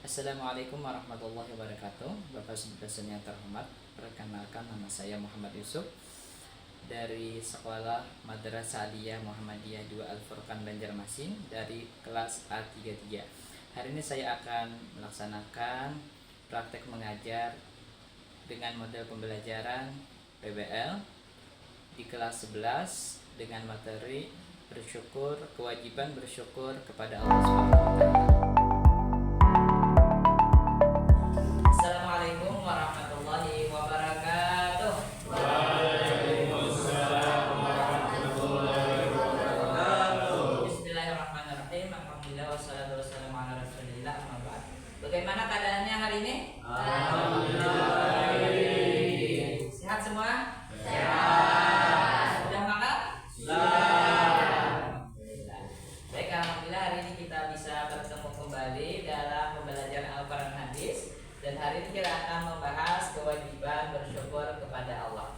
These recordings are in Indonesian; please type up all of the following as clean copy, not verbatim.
Assalamualaikum warahmatullahi wabarakatuh. Bapak Ibu dosen yang terhormat, perkenalkan nama saya Muhammad Yusuf dari Sekolah Madrasah Aliyah Muhammadiyah 2 Al-Furqan Banjarmasin dari kelas A33. Hari ini saya akan melaksanakan praktek mengajar dengan model pembelajaran PBL di kelas 11 dengan materi bersyukur, kewajiban bersyukur kepada Allah Subhanahu wa taala. Assalamualaikum warahmatullahi wabarakatuh. Waalaikumsalam warahmatullahi wabarakatuh. Bismillahirrahmanirrahim. Alhamdulillah wassalatu wassalamu ala Rasulillah. Amma ba'd. Bagaimana keadaannya hari ini? Alhamdulillah. Sehat semua? Sehat. Sudah makan? Sudah. Alhamdulillah. Baik, alhamdulillah hari ini kita bisa bertemu kembali dalam pembelajaran Al-Quran Hadis. Dan hari ini kita akan membahas kewajiban bersyukur kepada Allah.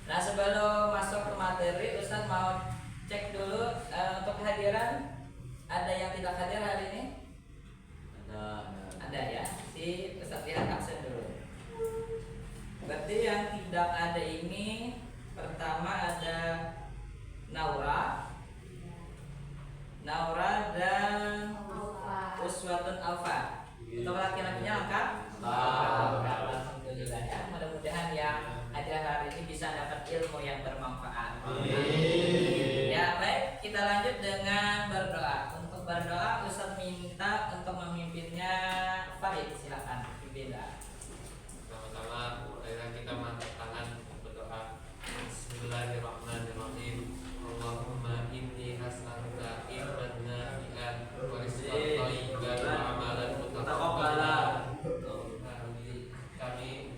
Nah, sebelum masuk ke materi, Ustaz mau cek dulu untuk kehadiran. Ada yang tidak hadir hari ini? Ada ya. Si Ustaz lihat absen dulu. Berarti yang tidak ada ini pertama ada Naura dan Uswatun Alfa. Untuk laki-lakinya lengkap? Alhamdulillah ya. Mudah-mudahan yang hadir hari ini bisa dapat ilmu yang bermanfaat. Ya baik, kita lanjut dengan berdoa. Untuk berdoa Ustaz minta untuk memimpinnya Farid, silakan pimpin. Pertama-tama marilah kita mengangkat tangan berdoa. Bismillahirrahmanirrahim. Allahumma inni as'aluka ilman nafi'an wa rizqan thayyiban wa amalan mutaqabbalan. Kami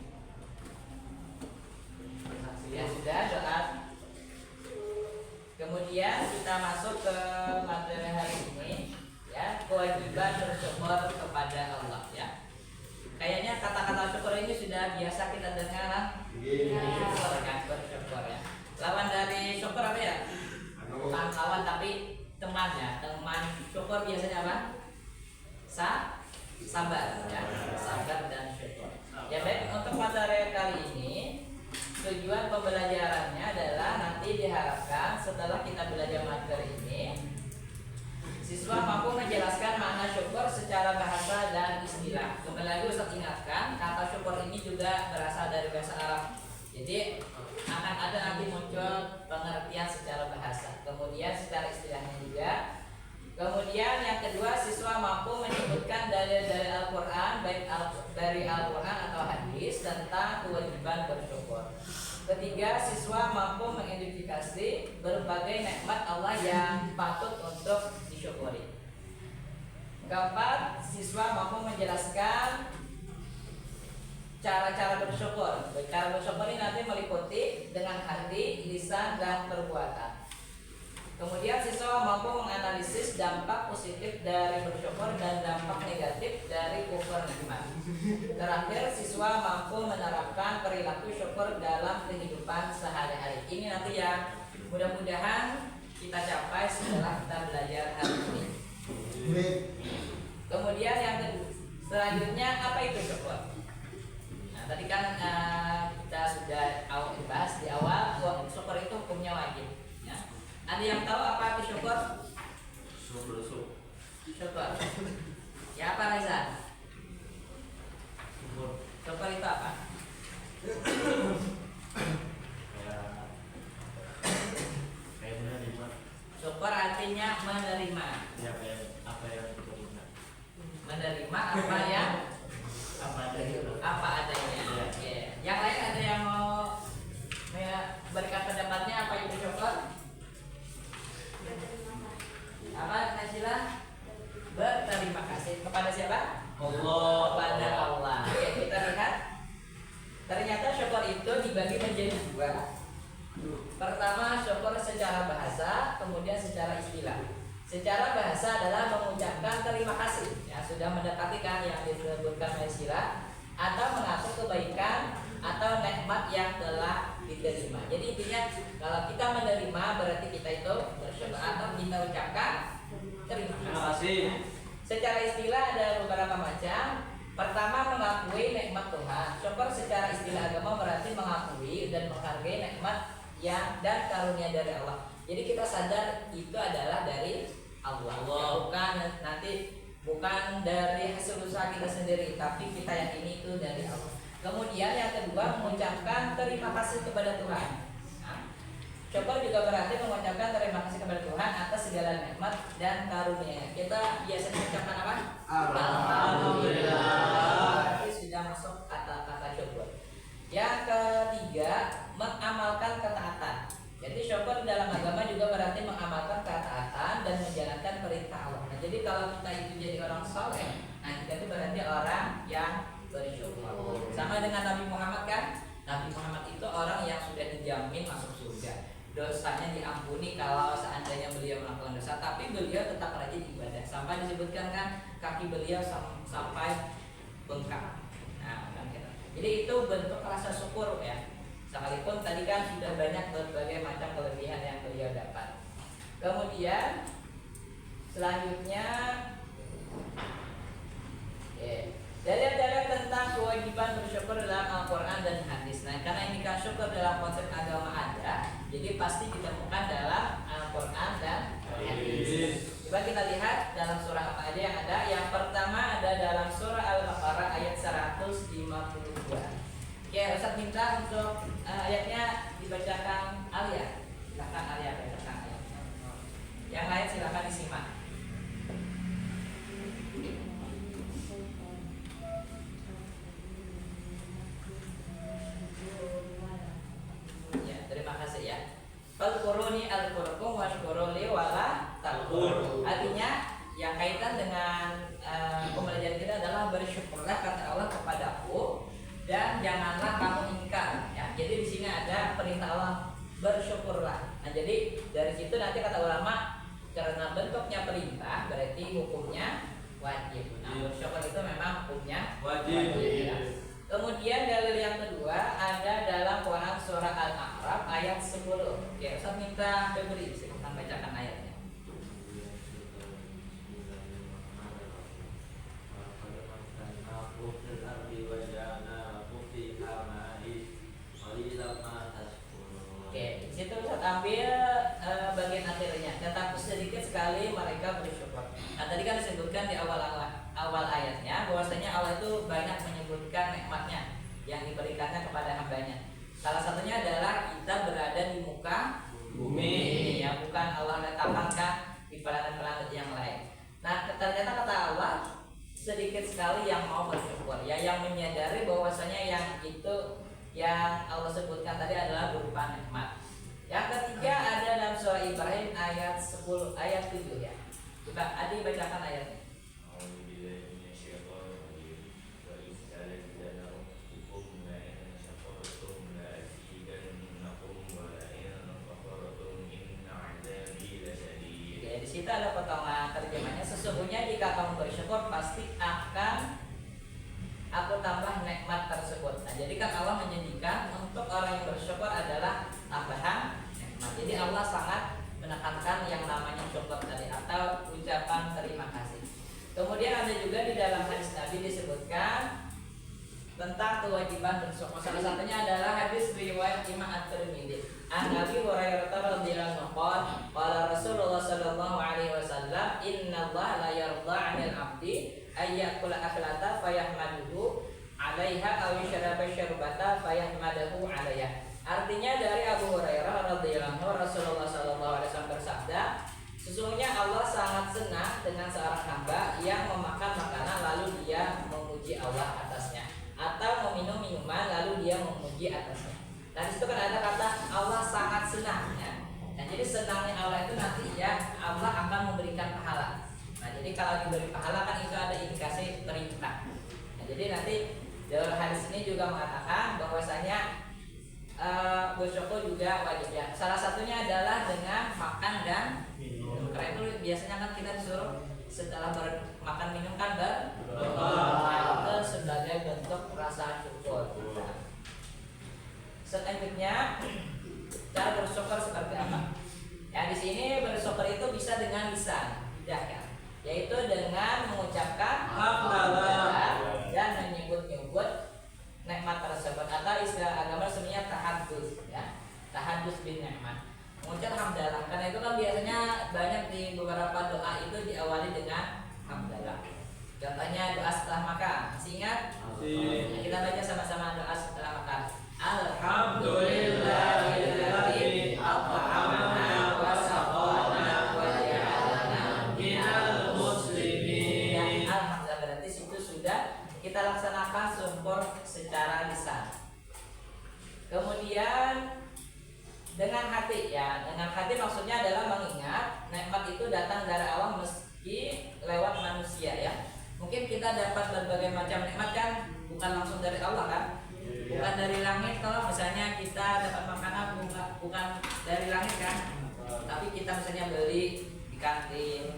Ya sudah doa. Kemudian kita masuk ke materi hari ini ya, kewajiban bersyukur kepada Allah ya. Kayaknya kata-kata syukur ini sudah biasa kita dengar. Syukur kan, bersyukur ya. Lawan dari syukur apa ya? Bukan lawan tapi teman ya. Teman syukur biasanya apa? Sabar ya. Sabar dan syukur. Ya baik, untuk materi kali ini tujuan pembelajarannya adalah nanti diharapkan setelah kita belajar materi ini siswa mampu menjelaskan makna syukur secara bahasa dan istilah. Kembali lagi Ustaz ingatkan, kata syukur ini juga berasal dari bahasa Arab. Jadi akan ada nanti muncul pengertian secara bahasa, kemudian secara istilahnya juga. Kemudian yang kedua, siswa mampu menyebutkan dalil dari Al-Quran, baik dari Al-Quran atau hadis tentang kewajiban bersyukur. Ketiga, siswa mampu mengidentifikasi berbagai nikmat Allah yang patut untuk disyukuri. Keempat, siswa mampu menjelaskan cara-cara bersyukur. Cara bersyukur ini nanti meliputi dengan hati, lisan, dan perbuatan. Kemudian siswa mampu menganalisis dampak positif dari bersyukur dan dampak negatif dari kufur nikmat. Terakhir, siswa mampu menerapkan perilaku syukur dalam kehidupan sehari-hari. Ini nanti yang mudah-mudahan kita capai setelah kita belajar hari ini. Kemudian yang selanjutnya, apa itu syukur? Nah, tadi kan kita sudah bahas di awal bahwa syukur itu hukumnya wajib. Ada yang tahu apa itu syukur? Syukur. Ya apa Reza? Syukur itu apa? Kayak menerima. Syukur artinya menerima. Ya, apa yang diterima. Menerima apa yang Apa adanya. apa adanya. Ya. Yang lain ada yang mau berikan pendapatnya apa itu syukur? Apa Najila? Berterima kasih kepada siapa? Allah. Kepada Allah. Oke, kita lihat. Ternyata syukur itu dibagi menjadi dua. Pertama, syukur secara bahasa, kemudian secara istilah. Secara bahasa adalah mengucapkan terima kasih. Ya, sudah mendekati kan yang disebutkan istilah, atau mengaku kebaikan atau nikmat yang telah diterima. Jadi intinya kalau kita menerima berarti kita itu bersyukur atau kita ucapkan terima kasih. Secara istilah ada beberapa macam. Pertama, mengakui nikmat Tuhan. Syukur secara istilah agama berarti mengakui dan menghargai nikmat yang dan karunia dari Allah. Jadi kita sadar itu adalah dari Allah. Bukan dari hasil usaha kita sendiri, tapi kita yakini itu dari Allah. Kemudian yang kedua, mengucapkan terima kasih kepada Tuhan. Syukur juga berarti mengucapkan terima kasih kepada Tuhan atas segala nikmat dan karunia. Kita biasanya mengucapkan apa? Alhamdulillah. Berarti sudah masuk kata-kata syukur. Yang ketiga, mengamalkan ketaatan. Jadi syukur dalam agama juga berarti mengamalkan ketaatan dan menjalankan perintah Allah. Nah, jadi kalau kita itu jadi orang saleh, nah kita itu berarti orang yang bersyukur. Sama dengan Nabi Muhammad kan? Nabi Muhammad itu orang yang sudah dijamin masuk surga. Dosanya diampuni kalau seandainya beliau melakukan dosa, tapi beliau tetap rajin ibadah. Sampai disebutkan kan kaki beliau sampai bengkak. Nah, kan gitu. Jadi itu bentuk rasa syukur ya. Sekalipun tadi kan sudah banyak berbagai macam kelebihan yang beliau dapat. Kemudian selanjutnya dalil-dalil tentang kewajiban bersyukur dalam Al-Quran dan hadis. Nah, karena ini kan syukur dalam konsep agama ada, jadi pasti ditemukan dalam Al-Quran dan hadis. Coba kita lihat dalam surah apa aja yang ada. Yang pertama ada dalam surah Al-Baqarah ayat 152. Oke, Ustaz minta untuk ayatnya dibacakan Alia. Silakan Alia bacakan ayatnya. Yang lain silakan disimak. Ya, terima kasih ya. Fadkuruni alqurukum washkuruli wala takfur. Artinya yang kaitan dengan pembelajaran kita adalah bersyukurlah kata Allah kepadaku dan janganlah kamu ingkar. Ya, jadi di sini ada perintah Allah bersyukurlah. Nah, jadi dari situ nanti kata ulama karena bentuknya perintah berarti hukumnya wajib. Nah, bersyukur itu memang hukumnya wajib. Ya. Kemudian dalil yang kedua ada dalam Quran surah Al-A'raf ayat 10. Ya, Ustaz minta Febri silakan bacakan ayatnya. Oke, di situ Ustaz ambil bagian akhirnya. Tetapi sedikit sekali mereka bersyukur. Nah, tadi kan disebutkan di awal ayatnya bahwasanya Allah itu banyak menyebutkan nikmatnya yang diberikannya kepada hambanya. Salah satunya adalah kita berada di muka bumi, ya bukan Allah letakkan di planet-planet yang lain. Nah, ternyata kata Allah sedikit sekali yang mau bersyukur, ya yang menyadari bahwasanya yang itu yang Allah sebutkan tadi adalah berupa nikmat. Yang ketiga ada dalam surah Ibrahim ayat 10 ayat 7 ya. Coba Adi bacakan ayatnya. Di situ ada potongan terjemahnya. Sesungguhnya jika kamu bersyukur pasti akan aku tambah nikmat tersebut. Nah, jadi kan Allah menjanjikan untuk orang yang bersyukur adalah tambahan nikmat. Jadi Allah sangat menekankan yang namanya syukur tadi atau ucapan terima kasih. Kemudian ada juga di dalam hadis Nabi disebutkan tentang kewajiban bersyukur. Salah satunya adalah hadis riwayat Imam At-Tirmidzi. An Abi Hurairah radhiyallahu anhu qala Rasulullah sallallahu alaihi wasallam innallaha la yarda 'anil 'abdi ayyakula akhlata fayahmaduhu 'alaiha aw yashraba syarbata fayahmaduhu 'alaiha. Artinya dari Abu Hurairah radhiyallahu anhu Rasulullah sallallahu alaihi wasallam bersabda, sesungguhnya Allah sangat senang dengan seorang hamba yang memakan makanan lalu dia memuji Allah atasnya, atau meminum minuman lalu dia memuji atasnya. Nah, disitu kan ada kata Allah sangat senang ya. Nah, jadi senangnya Allah itu nanti ya Allah akan memberikan pahala. Nah, jadi kalau diberi pahala kan itu ada indikasi perintah. Nah, jadi nanti dalam hadis ini juga mengatakan bahwasanya bersyukur juga wajib ya. Salah satunya adalah dengan makan dan minum. Karena itu biasanya kan kita disuruh setelah makan minum kan berdoa. Itu sebagai bentuk rasa syukur. Selanjutnya cara bersyukur seperti apa? Ya di sini bersyukur itu bisa dengan lisan, tidak ya? Yaitu dengan tahadus bin ni'mah, mengucap hamdalah. Karena itu kan biasanya banyak di beberapa doa itu diawali dengan hamdalah. Contohnya doa setelah makan, masih ingat? Nah, kita baca sama-sama doa setelah makan. Alhamdulillahilladzi at'amana wa saqana wa ja'alana minal muslimin. Dan alhamdulillah berarti itu sudah kita laksanakan syukur secara lisan. Kemudian dengan hati, ya, dengan hati maksudnya adalah mengingat nikmat itu datang dari Allah meski lewat manusia, ya. Mungkin kita dapat berbagai macam nikmat kan bukan langsung dari Allah kan, bukan dari langit. Kalau misalnya kita dapat makanan bukan dari langit kan, tapi kita misalnya beli di kantin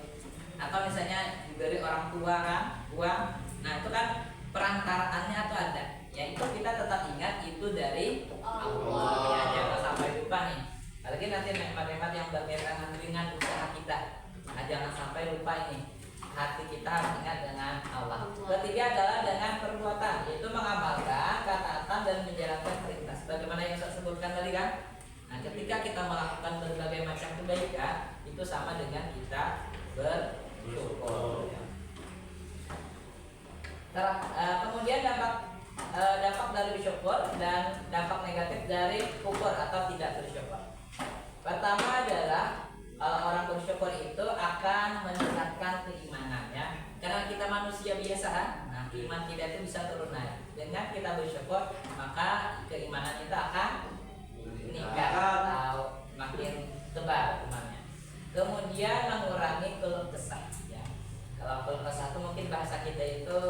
atau misalnya diberi orang tua kan, uang. Nah itu kan perantaraannya tuh ada. Ya itu kita tetap ingat itu dari Allah. Ya jangan sampai lupa nih. Apalagi nanti nikmat-nikmat yang berkaitan dengan usaha kita. Nah, jangan sampai lupa ini. Hati kita harus ingat dengan Allah. Ketiga adalah dengan perbuatan, yaitu mengamalkan ketaatan dan menjalankan perintah. Bagaimana yang saya sebutkan tadi kan. Nah, ketika kita melakukan berbagai macam kebaikan, itu sama dengan kita bersyukur. Kemudian dampak dari bersyukur dan dampak negatif dari kufur atau tidak bersyukur. Pertama adalah orang bersyukur itu akan meningkatkan keimanannya. Karena kita manusia biasa, nah iman kita itu bisa turun naik. Dengan kita bersyukur, maka keimanan kita akan meningkat atau makin tebal imannya. Kemudian mengurangi keluh kesah. Ya. Kalau keluh kesah itu mungkin bahasa kita itu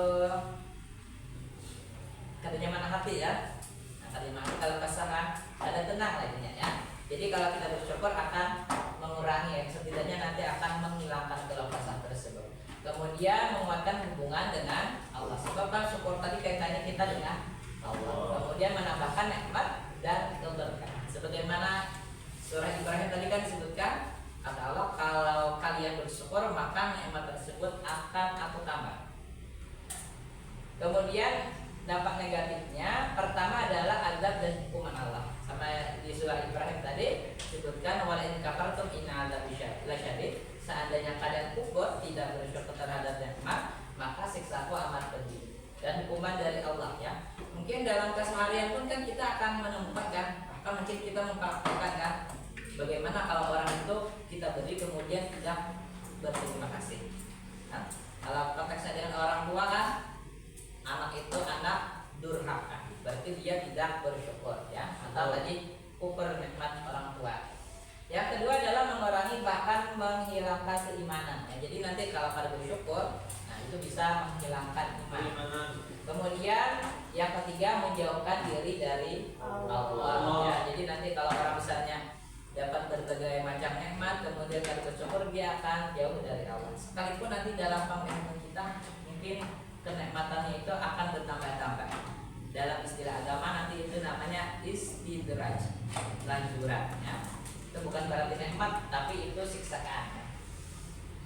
katanya mana hati ya. Nah, katanya kalau kesah kan ada tenang lainnya ya. Jadi kalau kita bersyukur akan mengurangi, ya, setidaknya nanti akan menghilangkan keluh kesah tersebut. Kemudian menguatkan hubungan dengan Allah. Sebab kan syukur tadi kaitannya kita dengan Allah. Kemudian menambahkan nikmat dan keberkahan. Sebagaimana surah Ibrahim tadi kan disebutkan, kata Allah, kalau kalian bersyukur maka nikmat tersebut akan aku tambah. Kemudian dampak negatifnya pertama adalah azab dan hukuman Allah. Sama di surah Ibrahim tadi disebutkan wala in kafartum inna adzabi lasyadid. Seandainya kalian kufur tidak bersyukur terhadap nikmat, maka siksaku amat pedih. Dan hukuman dari Allah ya. Mungkin dalam keseharian pun kan kita akan menemukan kan, mungkin kita mempraktikkan kan, bagaimana kalau orang itu kita beri kemudian tidak berterima kasih. Nah, kalau konteksnya dengan orang tua kan, anak itu anak durhaka, berarti dia tidak bersyukur ya, atau tadi kufur nikmat orang tua. Yang kedua adalah mengurangi bahkan menghilangkan keimanan. Ya, jadi nanti kalau pada bersyukur, nah itu bisa menghilangkan iman. Kemudian yang ketiga menjauhkan diri dari Allah. Ya, jadi nanti kalau orang misalnya dapat berbagai macam nikmat, kemudian kalau bersyukur dia akan jauh dari Allah. Sekalipun nanti dalam penghidupan kita mungkin kenikmatannya itu akan bertambah-tambah. Dalam istilah agama nanti itu namanya istidraj, lanjuran ya. Itu bukan berarti nikmat, tapi itu siksaan.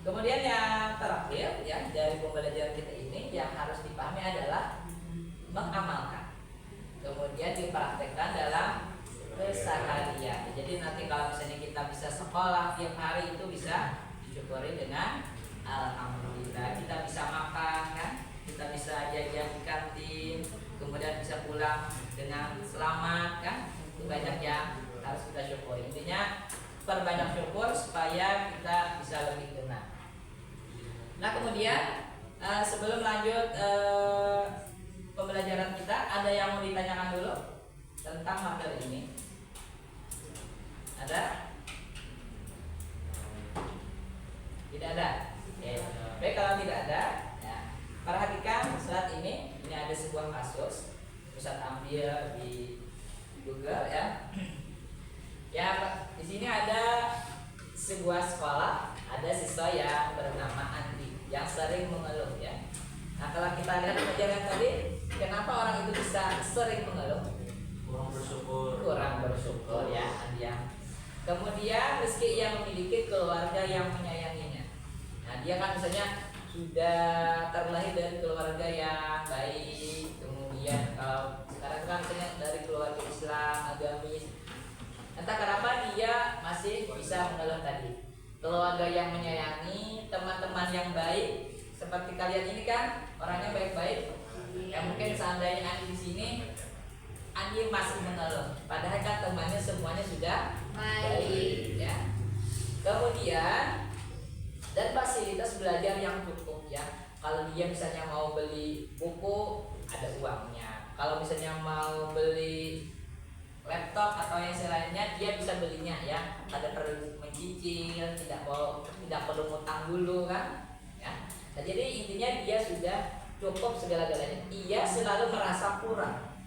Kemudian yang terakhir ya dari pembelajaran kita ini yang harus dipahami adalah mengamalkan, kemudian dipraktekkan dalam keseharian. Jadi nanti kalau misalnya kita bisa sekolah tiap hari itu bisa disyukuri dengan alhamdulillah. Kita bisa makan kan, kita bisa jajan di kantin, kemudian bisa pulang dengan selamat kan. Itu banyak yang harus kita syukuri. Intinya perbanyak syukur supaya kita bisa lebih tenang. Nah kemudian sebelum lanjut pembelajaran kita, ada yang mau ditanyakan dulu tentang materi ini? Ada? Tidak ada? Oke. Baik, kalau tidak ada ya, perhatikan saat ini ada sebuah kasus Ustaz ambil di Google ya. Ya, di sini ada sebuah sekolah, ada siswa yang bernama Andi yang sering mengeluh ya. Nah, kalau kita lihat pelajaran tadi, kenapa orang itu bisa sering mengeluh? Kurang bersyukur ya, Andi ya. Kemudian meski ia memiliki keluarga yang menyayanginya. Nah, dia kan misalnya sudah terlahir dari keluarga yang baik, kemudian kalau sekarang kan misalnya dari keluarga Islam, agamis. Nah, Entah kenapa dia masih bisa mengeluh tadi. Keluarga yang menyayangi, teman-teman yang baik, seperti kalian ini kan orangnya baik-baik. Ya mungkin seandainya Andi di sini, Andi masih mengeluh. Padahal kan temannya semuanya sudah baik. Ya. Kemudian dan fasilitas belajar yang cukup ya. Kalau dia misalnya mau beli buku, ada uangnya. Kalau misalnya mau beli laptop atau yang selainnya, dia bisa belinya ya. Ada perlu mencicil, tidak perlu ngutang dulu kan ya. Nah, jadi intinya dia sudah cukup segala-galanya. Ia selalu merasa kurang,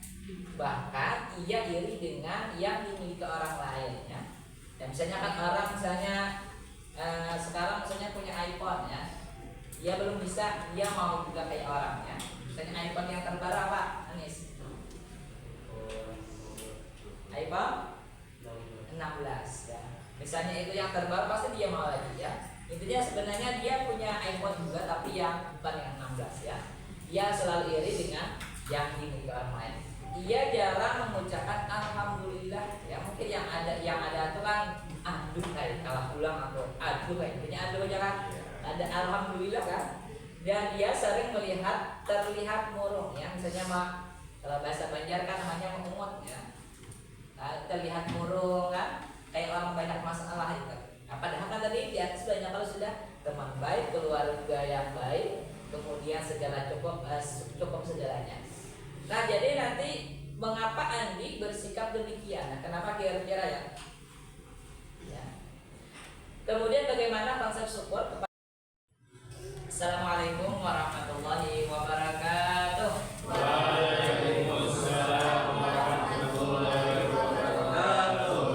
bahkan ia iri dengan yang dimiliki orang lain ya. Dan misalnya kan orang sekarang misalnya punya iPhone ya, dia belum bisa, dia mau juga kayak orang ya. Misalnya iPhone yang terbaru apa, Anis? iPhone 16 ya. Misalnya itu yang terbaru, pasti dia mau lagi ya. Intinya sebenarnya dia punya iPhone juga, tapi yang bukan yang 16 ya. Dia selalu iri dengan yang dimiliki orang lain. Ia jarang mengucapkan alhamdulillah ya. Mungkin yang ada itu kan aduh kayak kalah pulang atau aduh kayak intinya aduh aja kan. Ada alhamdulillah kan. Dan dia sering terlihat murung ya. Misalnya kalau bahasa Banjar kan namanya mengungut ya. Terlihat murung kan, kayak orang banyak masalah itu. Nah, padahal kan tadi di atas banyak, kalau sudah teman baik, keluarga yang baik, kemudian segala cukup segalanya. Nah, jadi nanti mengapa Andi bersikap demikian? Nah, kenapa kira-kira ya? Kemudian bagaimana konsep syukur kepada Assalamualaikum warahmatullahi wabarakatuh.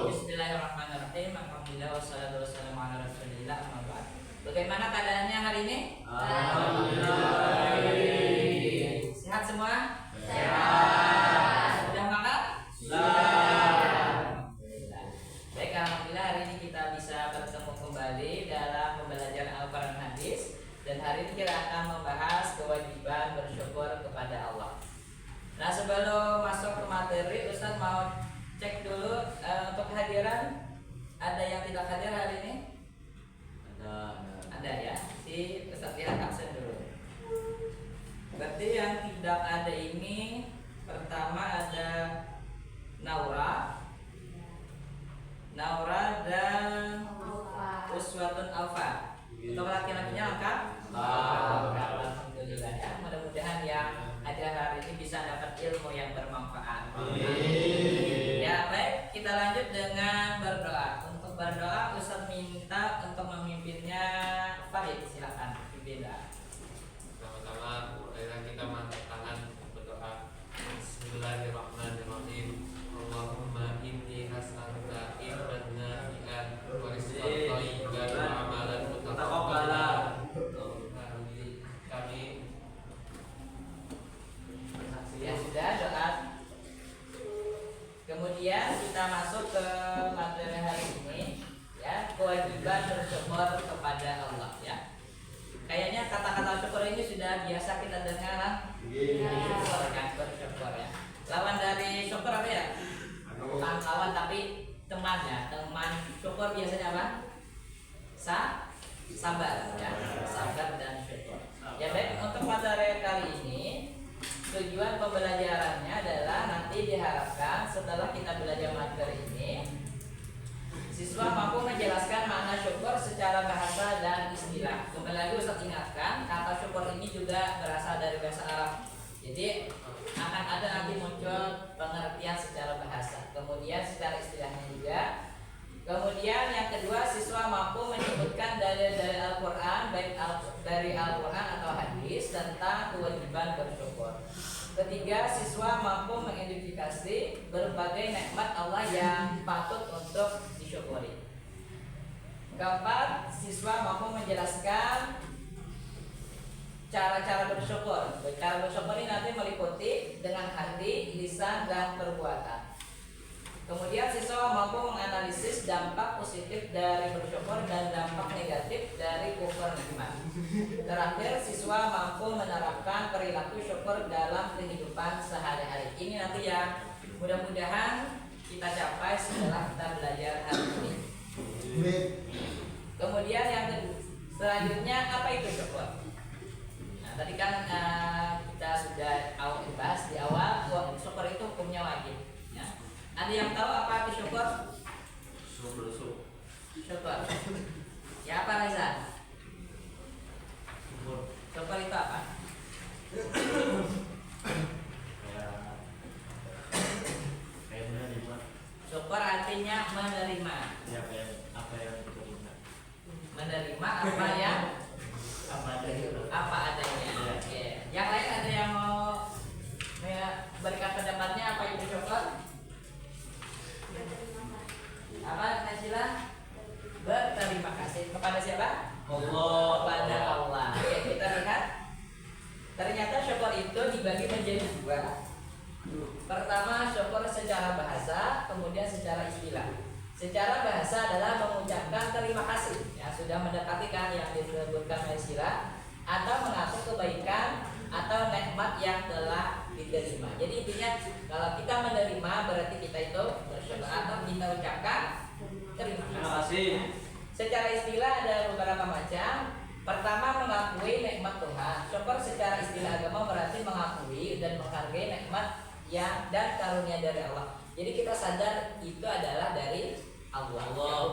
Bismillahirrahmanirrahim. Alhamdulillah wassalatu wassalamu ala Rasulillah. Bagaimana keadaannya hari ini? Alhamdulillah. Sehat semua? Sehat. Sudah makan? Sudah. Baik, alhamdulillah hari ini kita bisa bertemu kembali dalam pembelajaran Al-Quran Hadis. Dan hari ini kita akan membahas kewajiban bersyukur kepada Allah. Nah, sebelum masuk ke materi, Ustaz mau cek dulu untuk kehadiran. Ada yang tidak hadir hari ini? Ada ya. Si Ustaz lihat absen dulu. Berarti yang tidak ada ini pertama ada Naura dan Uswatun Alfa. Untuk laki-lakinya lengkap? Alhamdulillah ya. Mudah-mudahan yang ada hari ini bisa dapat ilmu yang bermanfaat. Ya baik, kita lanjut dengan berdoa. Untuk berdoa Ustaz minta untuk memimpinnya Farid, silakan pimpinlah. Pertama-tama kita mengangkat tangan berdoa. Bismillahirrahmanirrahim. Allahumma inni as'aluka ilman nafi'an wa rizqan thayyiban wa amalan mutaqabbalan. Kami Ya sudah doa. Kemudian kita masuk ke materi hari ini ya, kewajiban bersyukur kepada Allah ya. Kayaknya kata-kata syukur ini sudah biasa kita dengar kan? Bersyukur ya. Lawan dari syukur apa ya? Bukan lawan tapi temannya. Teman syukur biasanya apa? Sabar ya. Sabar dan syukur. Ya baik, untuk materi kali ini tujuan pembelajarannya adalah nanti diharapkan setelah kita belajar materi ini, siswa mampu menjelaskan makna syukur secara bahasa dan istilah. Kembali lagi Ustaz ingatkan, kata syukur ini juga berasal dari bahasa Arab. Jadi akan ada nanti muncul pengertian secara bahasa, kemudian secara istilahnya juga. Kemudian yang kedua, siswa mampu menyebutkan dalil-dalil Al-Quran, baik dari Al-Quran atau hadis tentang kewajiban bersyukur. Ketiga, siswa mampu mengidentifikasi berbagai nikmat Allah yang patut untuk disyukuri. Keempat, siswa mampu menjelaskan cara-cara bersyukur. Cara bersyukur ini nanti meliputi dengan hati, lisan, dan perbuatan. Kemudian siswa mampu menganalisis dampak positif dari bersyukur dan dampak negatif dari kufur nikmat. Terakhir, siswa mampu menerapkan perilaku syukur dalam kehidupan sehari-hari. Ini nanti yang mudah-mudahan kita capai setelah kita belajar hari ini. Kemudian yang selanjutnya apa itu syukur? Nah, tadi kan kita sudah bahas di awal bahwa syukur itu hukumnya wajib. Ya. Ada yang tahu apa itu syukur? Syukur. Ya apa Reza? Syukur itu apa? Kayak menerima. Syukur artinya menerima. Ya apa yang diterima. Menerima apa yang Apa adanya. apa adanya. Oke. Yang lain ada yang mau berikan pendapatnya apa itu syukur? Apa Najila? Berterima kasih kepada siapa? Allah. Kepada Allah. Oke, kita lihat. Ternyata syukur itu dibagi menjadi dua. Pertama syukur secara bahasa, kemudian secara istilah. Secara bahasa adalah mengucapkan terima kasih, ya sudah mendekati kan yang disebutkan istilah, atau mengaku kebaikan atau nikmat yang telah diterima. Jadi intinya kalau kita menerima berarti kita itu bersyukur atau kita ucapkan terima kasih. Secara istilah ada beberapa macam. Pertama mengakui nikmat Tuhan. Syukur secara istilah agama berarti mengakui dan menghargai nikmat yang dan karunia dari Allah. Jadi kita sadar itu adalah dari Allah. Ya,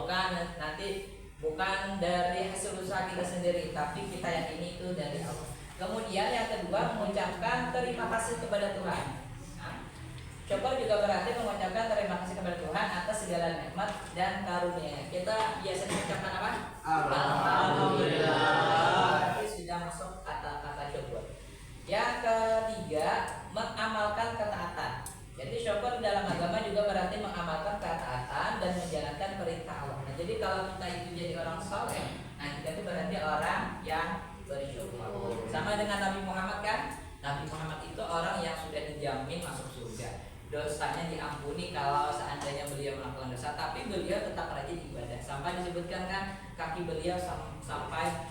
bukan dari hasil usaha kita sendiri, tapi kita yakini itu dari Allah. Kemudian yang kedua mengucapkan terima kasih kepada Tuhan. Nah, syukur juga berarti mengucapkan terima kasih kepada Tuhan atas segala nikmat dan karunia. Kita biasanya mengucapkan apa? Alhamdulillah. Berarti sudah masuk kata-kata syukur. Yang ketiga mengamalkan ketaatan. Jadi syukur dalam agama juga berarti mengamalkan ketaatan dan menjalankan perintah Allah. Nah, jadi kalau kita itu jadi orang soleh, nah kita itu berarti orang yang bersyukur. Sama dengan Nabi Muhammad kan? Nabi Muhammad itu orang yang sudah dijamin masuk surga. Dosanya diampuni kalau seandainya beliau melakukan dosa, tapi beliau tetap rajin ibadah. Sampai disebutkan kan kaki beliau sampai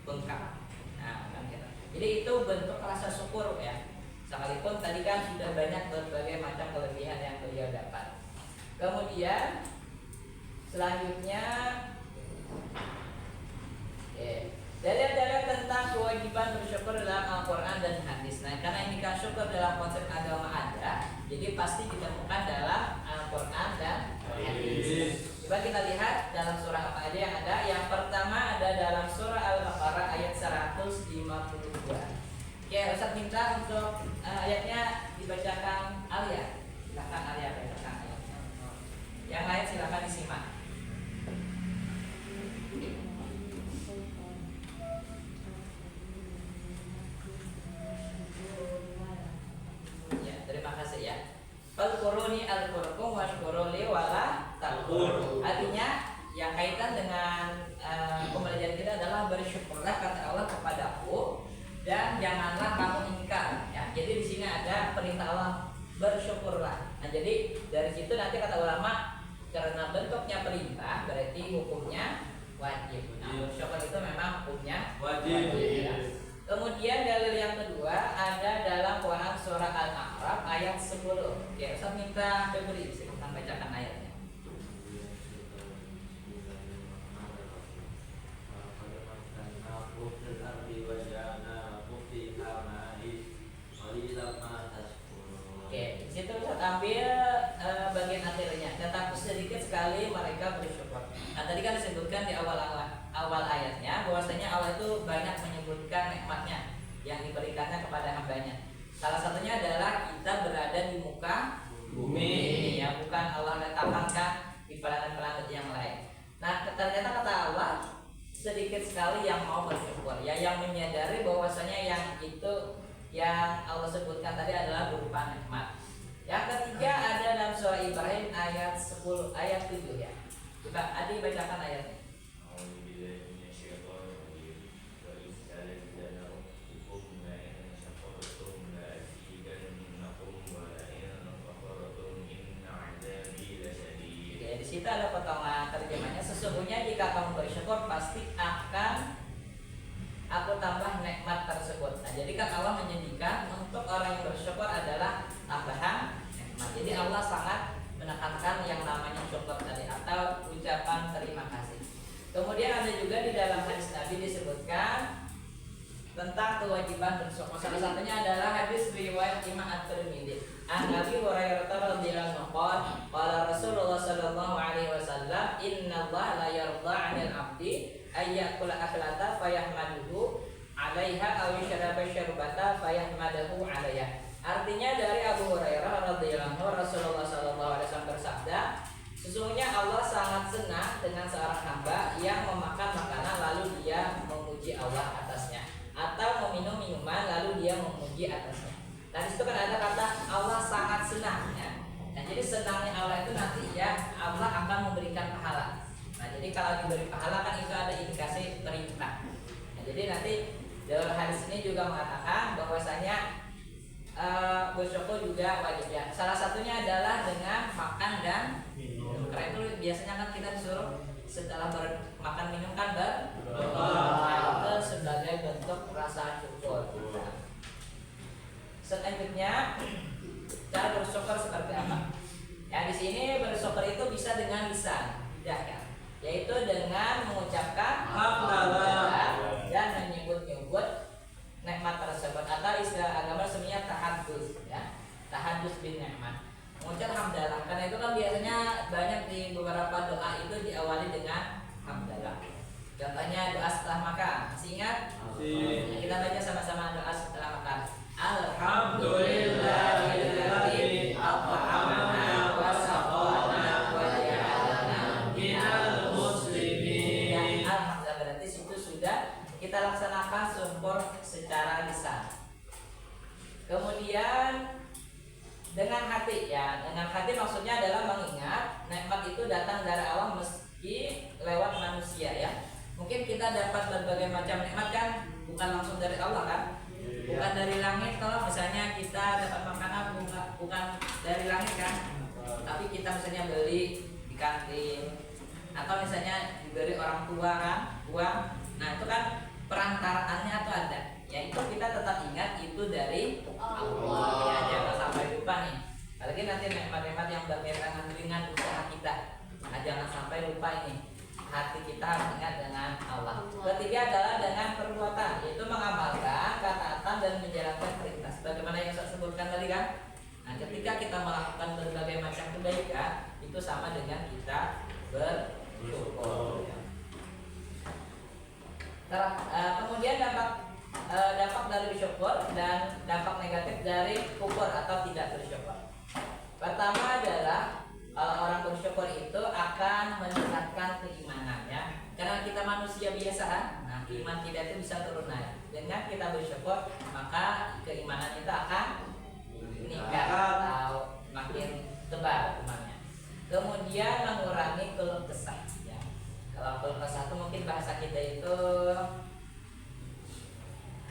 bengkak. Nah, kan gitu. Jadi itu bentuk rasa syukur ya. Sekalipun tadi kan sudah banyak berbagai macam kelebihan yang beliau dapat. Kemudian selanjutnya dalil-dalil tentang kewajiban bersyukur dalam Al-Quran dan hadis. Nah, karena ini kan syukur dalam konsep agama ada, jadi pasti ditemukan dalam Al-Quran dan hadis. Coba kita lihat dalam surah apa aja yang ada. Yang pertama ada dalam surah Al-Baqarah ayat 152. Oke, Ustaz minta untuk ayatnya dibacakan Alia. Silakan Alia bacakan ayatnya. Yang lain silakan disimak. Ya, terima kasih ya. Fadkuruni al-kurkum washkuruli wala takfur. Artinya yang kaitan dengan pembelajaran kita adalah bersyukurlah kata Allah kepadaku dan janganlah kamu ingkar. Ya, jadi di sini ada perintah Allah bersyukurlah. Nah, jadi dari situ nanti kata ulama karena bentuknya perintah berarti hukumnya wajib. Nah, bersyukur itu memang hukumnya wajib. Ya. Kemudian dalil yang kedua ada dalam Quran surah Al-A'raf ayat 10. Oke, Ustaz minta Febri silakan bacakan ayatnya. Oke, di situ Ustaz ambil bagian akhirnya. Tetapi sedikit sekali mereka bersyukur. Nah, tadi kan disebutkan di awal ayatnya bahwasanya Allah itu banyak menyebutkan nikmatnya yang diberikannya kepada hambanya. Salah satunya adalah kita berada di muka bumi, ya bukan Allah letakkan di planet-planet yang lain. Nah, ternyata kata Allah sedikit sekali yang mau bersyukur, ya yang menyadari bahwasanya yang itu yang Allah sebutkan tadi adalah berupa nikmat. Yang ketiga ada dalam surah Ibrahim ayat 10 ayat 7 ya. Coba Adi bacakan ayatnya. Di situ ada potongan terjemahnya, sesungguhnya jika kamu bersyukur pasti akan aku tambah nikmat tersebut. Nah, jadi kan Allah menjadikan untuk orang yang bersyukur adalah tambahan nikmat. Jadi Allah sangat menekankan kewajiban bersyukur. Salah satunya adalah hadis riwayat Imam At-Tirmidzi. An Abi Hurairah radhiyallahu anhu qala Rasulullah sallallahu alaihi wasallam, "Innallaha la yarda 'anil 'abdi ay ya'kula akhlata fayahmaduhu 'alaiha aw yashraba syarbata fayahmadahu 'alaiha." Artinya dari Abu Hurairah radhiyallahu anhu, Rasulullah sallallahu alaihi wasallam bersabda, sesungguhnya Allah sangat senang dengan seorang hamba yang memakan makanan lalu dia memuji Allah atasnya, atau meminum minuman lalu dia memuji atasnya. Nah disitu kan ada kata Allah sangat senang ya. Nah jadi senangnya Allah itu nanti ya Allah akan memberikan pahala. Nah jadi kalau diberi pahala kan itu ada indikasi perintah. Nah jadi nanti dalam hadis ini juga mengatakan bahwasanya bersyukur juga wajib ya. Salah satunya adalah dengan makan dan minum. Karena itu biasanya kan kita disuruh setelah makan minum kan berdoa, itu sebagai bentuk rasa syukur. Selanjutnya cara bersyukur seperti apa? Ya di sini bersyukur itu bisa dengan lisan, ya, yaitu dengan mengucapkan hamdalah dan menyebut-nyebut nikmat tersebut, atau istilah agama sebenarnya tahadus ya, tahadus bin nikmat, mengucap hamdalah. Karena itu kan biasanya banyak di beberapa doa itu diawali dengan hamdalah. Contohnya doa setelah makan, masih ingat? Kita baca sama-sama doa setelah makan. Alhamdulillahilladzi at'amana wa saqana wa ja'alana minal muslimin. Ya, alhamdulillah, berarti itu sudah kita laksanakan syukur secara lisan. Kemudian dengan hati ya, dengan hati maksudnya adalah mengingat nikmat itu datang dari Allah meski lewat manusia ya. Mungkin kita dapat berbagai macam nikmat kan bukan langsung dari Allah kan, bukan dari langit. Kalau misalnya kita dapat makanan bukan dari langit kan, tapi kita misalnya beli di kantin atau misalnya diberi orang tua kan uang. Nah itu kan perantaraannya atau ada ya, itu kita tetap ingat itu dari Allah ya, jangan sampai lupa nih. Apalagi nanti nikmat-nikmat yang berkaitan dengan usaha kita, nah, jangan sampai lupa ini, hati kita harus ingat dengan Allah. Ketiga adalah dengan perbuatan, yaitu mengamalkan ketaatan dan menjalankan perintah sebagaimana yang saya sebutkan tadi kan. Nah ketika kita melakukan berbagai macam kebaikan, itu sama dengan kita bersyukur. Kemudian dampak dari bersyukur dan dampak negatif dari kufur atau tidak bersyukur. Pertama adalah orang bersyukur itu akan meningkatkan keimanan ya. Karena kita manusia biasa kan, nah iman kita itu bisa turun naik. Dengan kita bersyukur maka keimanan kita akan meningkat atau makin tebal imannya. Kemudian mengurangi keluh kesah. Kalau keluh kesah itu mungkin bahasa kita itu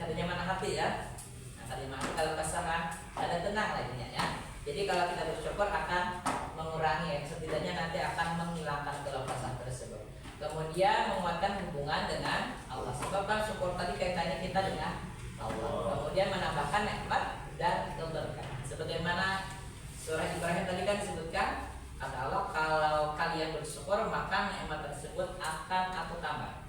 katanya mana hati ya. Nah, katanya hati kalau kesah kan ada tenang lainnya ya. Jadi kalau kita bersyukur akan mengurangi ya, setidaknya nanti akan menghilangkan keluh kesah tersebut. Kemudian menguatkan hubungan dengan Allah. Sebab kan syukur tadi kaitannya kita dengan Allah. Kemudian menambahkan nikmat dan keberkahan. Sebagaimana surah Ibrahim tadi kan disebutkan, kata Allah, kalau kalian bersyukur maka nikmat tersebut akan aku tambah.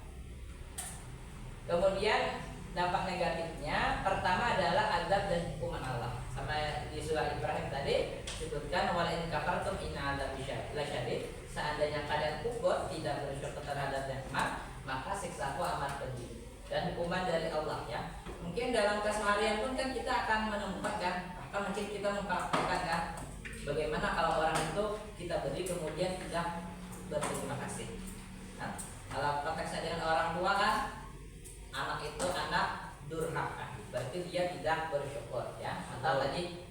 Kemudian dampak negatifnya pertama adalah azab dan hukuman Allah. Sama di surah Ibrahim tadi disebutkan wala in kafartum inna adzabi lasyadid. Seandainya kalian kufur tidak bersyukur terhadap nikmat, maka siksaku amat pedih. Dan hukuman dari Allah ya. Mungkin dalam keseharian pun kan kita akan menemukan kan, bahkan mungkin kita mempraktikkan kan, bagaimana kalau orang itu kita beri kemudian tidak berterima kasih. Nah, kalau konteksnya dengan orang tua kan, anak itu anak durhaka, berarti dia tidak bersyukur ya. Atau tadi